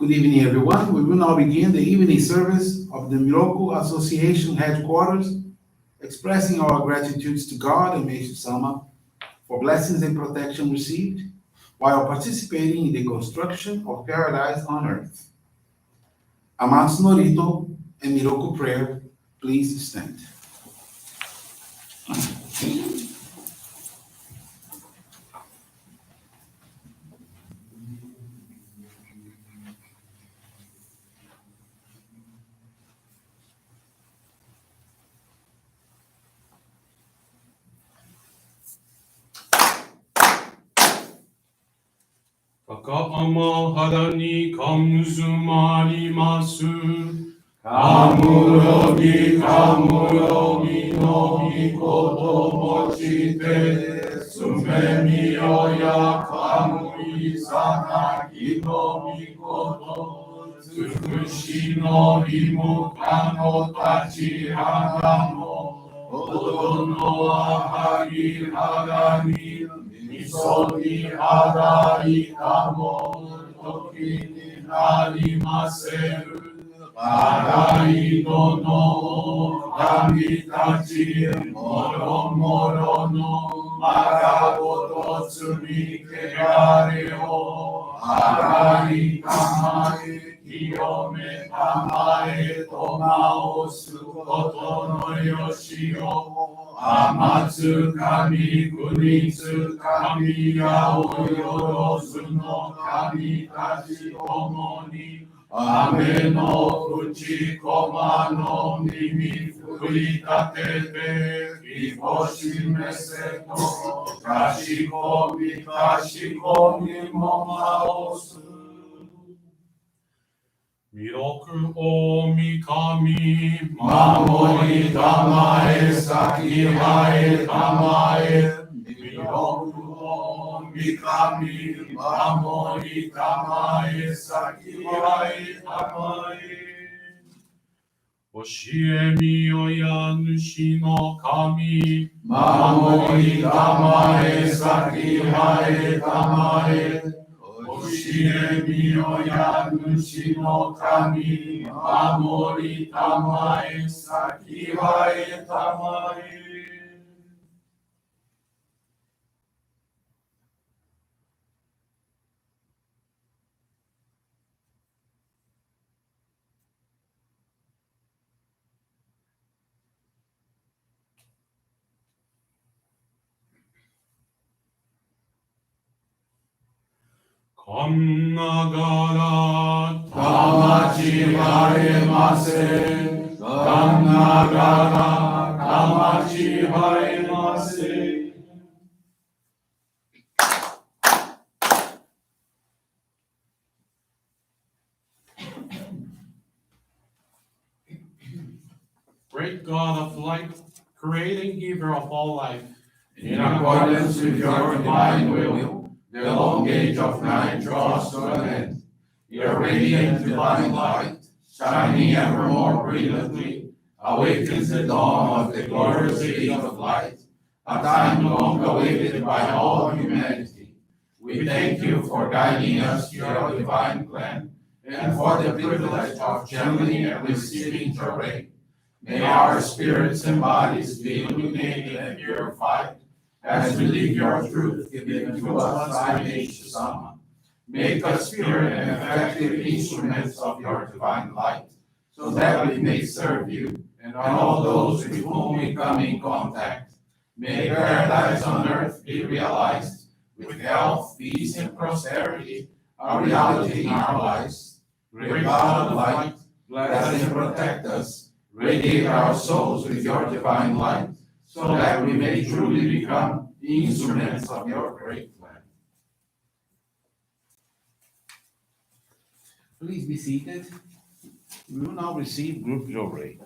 Good evening, everyone. We will now begin the evening service of the Miroku Association headquarters, expressing our gratitude to God and Meishu-sama for blessings and protection received while participating in the construction of paradise on earth. Amatsu-Norito and Miroku Prayer, please stand. Taka'ama harani kamuzumarimasu. Kamurogi kamurogi no hikoto mochite. Sumemi oya kamui sanagi no mikoto. Tsukushi no himuka no tachi haramo. Odo no ahagi harani. Misogi harai kamo toki ni narimaseru. Harai dono kami tachi moro moro no magagoto tsumi kegare o. Harai kamae kiyome kamae tomaosu koto no yoshi o. Amatsu kami kunitsu kami yao yorozu no kami tachi tomo ni. Ame no fuchi koma no mimi furitatete. Kikoshi mese to kashikomi mo maosu. Miroku o mikami mamori tamae sakihae tamae. Miroku o mikami mamori tamae sakihae tamae. Oshie oya nushi no kami mamori tamae sakihae tamae. Oshie oya nushi no kami mamori tamae sakihae tamae. Kannagara tamachi haemase. Kannagara tamachi haemase. Great God of light, creating giver of all life, in accordance with your divine will, the long age of night draws to an end. Your radiant divine light, shining ever more brilliantly, awakens the dawn of the glorious age of light, a time long awaited by all humanity. We thank you for guiding us to your divine plan, and for the privilege of channeling and receiving Johrei. May our spirits and bodies be illuminated and purified as we live your truth given to us by Meishu-sama. Make us pure and effective instruments of your divine light, so that we may serve you and all those with whom we come in contact. May paradise on earth be realized, with health, peace, and prosperity, a reality in our lives. Great God of light, bless and protect us. Radiate our souls with your divine light, so that we may truly become instruments of your great plan. Please be seated. We will now receive group Johrei.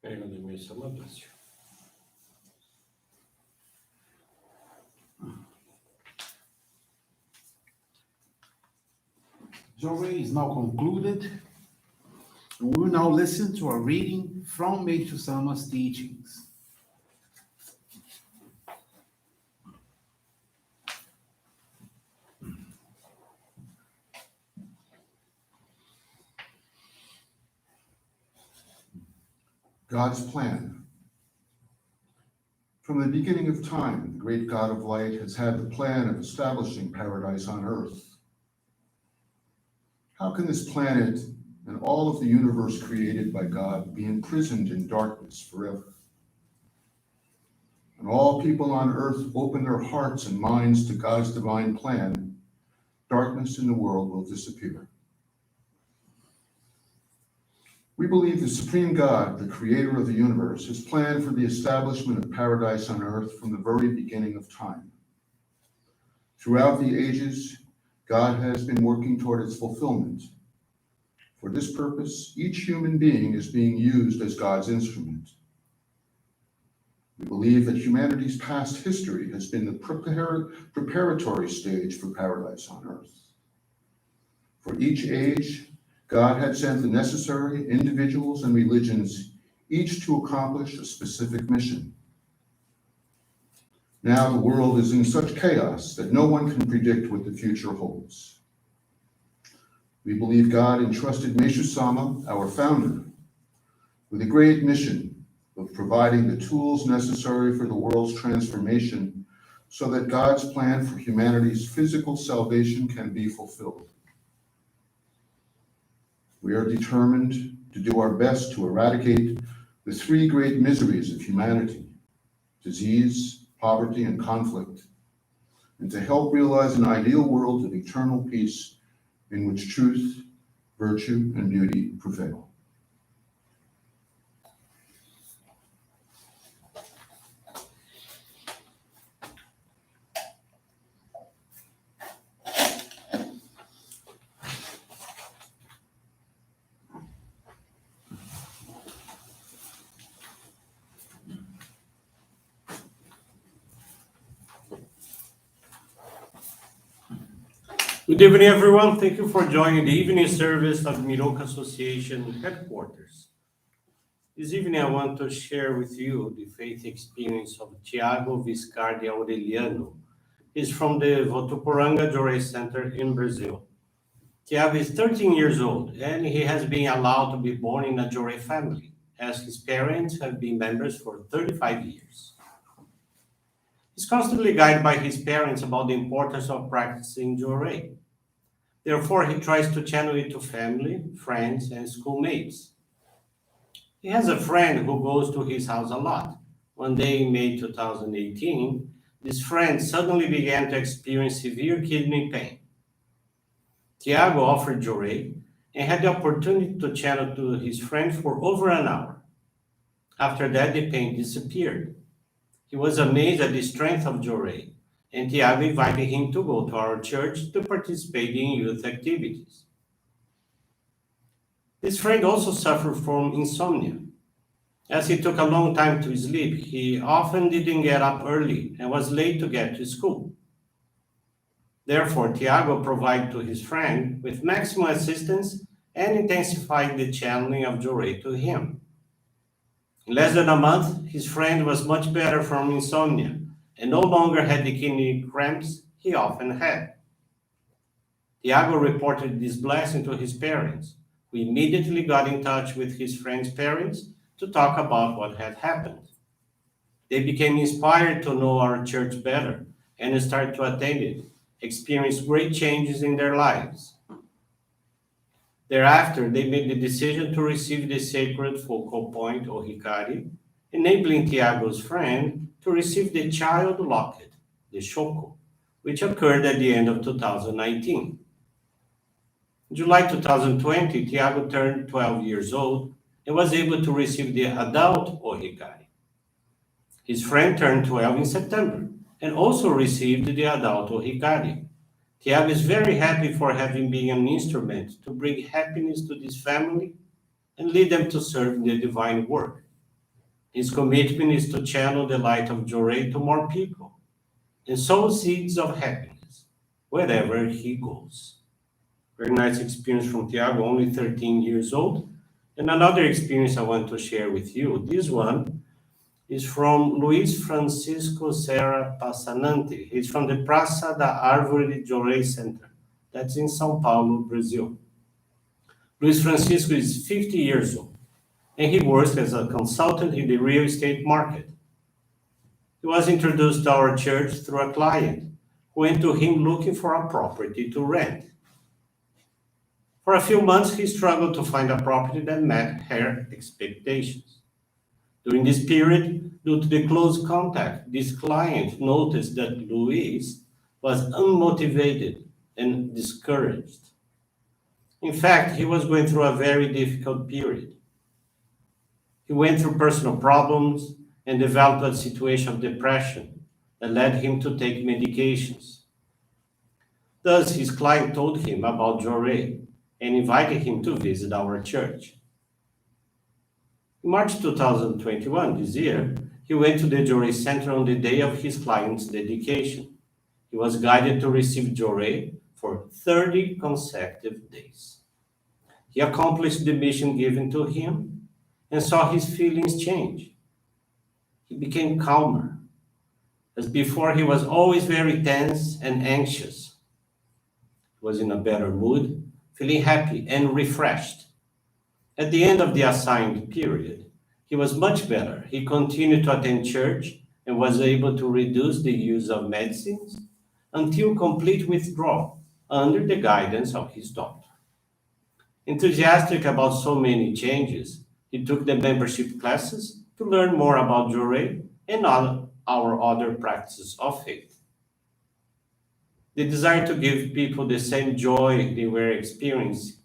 May the Meishu-sama bless you. Johrei is now concluded, and we will now listen to a reading from Meishu-sama's teachings. God's plan. From the beginning of time, the great God of light has had the plan of establishing paradise on earth. How can this planet and all of the universe created by God be imprisoned in darkness forever? When all people on earth open their hearts and minds to God's divine plan, darkness in the world will disappear. We believe the supreme God, the creator of the universe, has planned for the establishment of paradise on earth from the very beginning of time. Throughout the ages, God has been working toward its fulfillment. For this purpose, each human being is being used as God's instrument. We believe that humanity's past history has been the preparatory stage for paradise on earth. For each age, God had sent the necessary individuals and religions, each to accomplish a specific mission. Now the world is in such chaos that no one can predict what the future holds. We believe God entrusted Meishu-sama, our founder, with a great mission of providing the tools necessary for the world's transformation so that God's plan for humanity's physical salvation can be fulfilled. We are determined to do our best to eradicate the three great miseries of humanity: disease, poverty, and conflict, and to help realize an ideal world of eternal peace in which truth, virtue, and beauty prevail. Good evening, everyone. Thank you for joining the evening service of Miroku Association headquarters. This evening, I want to share with you the faith experience of Tiago Viscardi Aureliano. He's from the Votuporanga Johrei Center in Brazil. Tiago is 13 years old, and he has been allowed to be born in a Johrei family, as his parents have been members for 35 years. He's constantly guided by his parents about the importance of practicing Johrei. Therefore, he tries to channel it to family, friends, and schoolmates. He has a friend who goes to his house a lot. One day in May 2018, this friend suddenly began to experience severe kidney pain. Tiago offered Johrei and had the opportunity to channel to his friend for over an hour. After that, the pain disappeared. He was amazed at the strength of Johrei, and Tiago invited him to go to our church to participate in youth activities. This friend also suffered from insomnia. As he took a long time to sleep, he often didn't get up early and was late to get to school. Therefore, Tiago provided to his friend with maximum assistance and intensified the channeling of Johrei to him. In less than a month, his friend was much better from insomnia and no longer had the kidney cramps he often had. Tiago reported this blessing to his parents, who immediately got in touch with his friend's parents to talk about what had happened. They became inspired to know our church better and started to attend it, experienced great changes in their lives. Thereafter, they made the decision to receive the sacred focal point, or hikari, enabling Tiago's friend to receive the child locket, the shoko, which occurred at the end of 2019. In July 2020, Tiago turned 12 years old and was able to receive the adult ohikari. His friend turned 12 in September and also received the adult ohikari. Tiago is very happy for having been an instrument to bring happiness to this family and lead them to serve the divine work. His commitment is to channel the light of Johrei to more people and sow seeds of happiness wherever he goes. Very nice experience from Tiago, only 13 years old. And another experience I want to share with you. This one is from Luiz Francisco Serra Passanante. He's from the Praça da Árvore Johrei Center. That's in São Paulo, Brazil. Luiz Francisco is 50 years old, and he works as a consultant in the real estate market. He was introduced to our church through a client who went to him looking for a property to rent. For a few months, he struggled to find a property that met her expectations. During this period, due to the close contact, this client noticed that Luis was unmotivated and discouraged. In fact, he was going through a very difficult period. He went through personal problems and developed a situation of depression that led him to take medications. Thus, his client told him about Johrei and invited him to visit our church. In March 2021, this year, he went to the Johrei Center on the day of his client's dedication. He was guided to receive Johrei for 30 consecutive days. He accomplished the mission given to him and saw his feelings change. He became calmer. As before, he was always very tense and anxious. He was in a better mood, feeling happy and refreshed. At the end of the assigned period, he was much better. He continued to attend church and was able to reduce the use of medicines until complete withdrawal under the guidance of his doctor. Enthusiastic about so many changes, he took the membership classes to learn more about Johrei and our other practices of faith. The desire to give people the same joy they were experiencing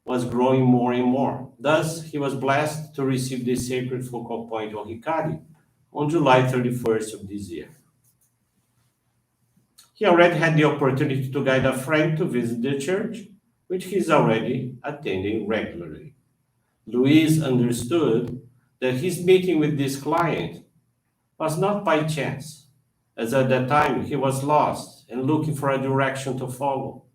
was growing more and more. Thus, he was blessed to receive the sacred focal point of Hikari on July 31st of this year. He already had the opportunity to guide a friend to visit the church, which he is already attending regularly. Luis understood that his meeting with this client was not by chance, as at that time he was lost and looking for a direction to follow.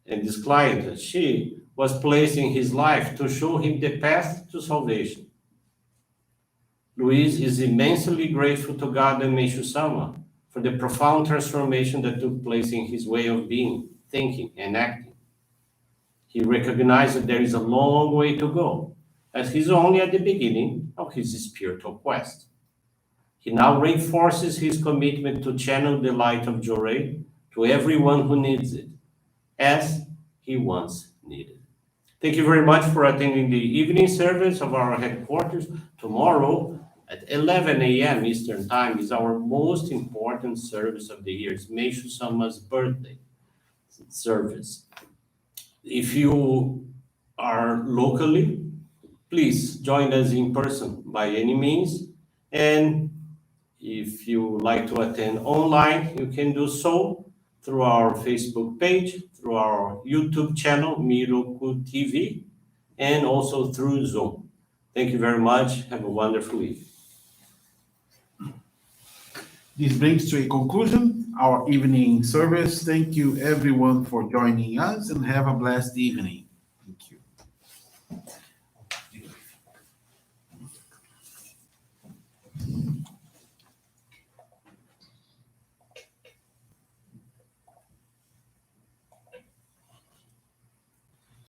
And this client, she, was placed in his life to show him the path to salvation. Luis is immensely grateful to God and Meishu-sama for the profound transformation that took place in his way of being, thinking, and acting. He recognized that there is a long way to go, as he's only at the beginning of his spiritual quest. He now reinforces his commitment to channel the light of Johrei to everyone who needs it, as he once needed. Thank you very much for attending the evening service of our headquarters. Tomorrow at 11 a.m. Eastern Time is our most important service of the year. It's Meishu-sama's birthday service. If you are locally, please join us in person by any means. And if you like to attend online, you can do so through our Facebook page, through our YouTube channel, Miroku TV, and also through Zoom. Thank you very much. Have a wonderful evening. This brings to a conclusion our evening service. Thank you everyone for joining us and have a blessed evening.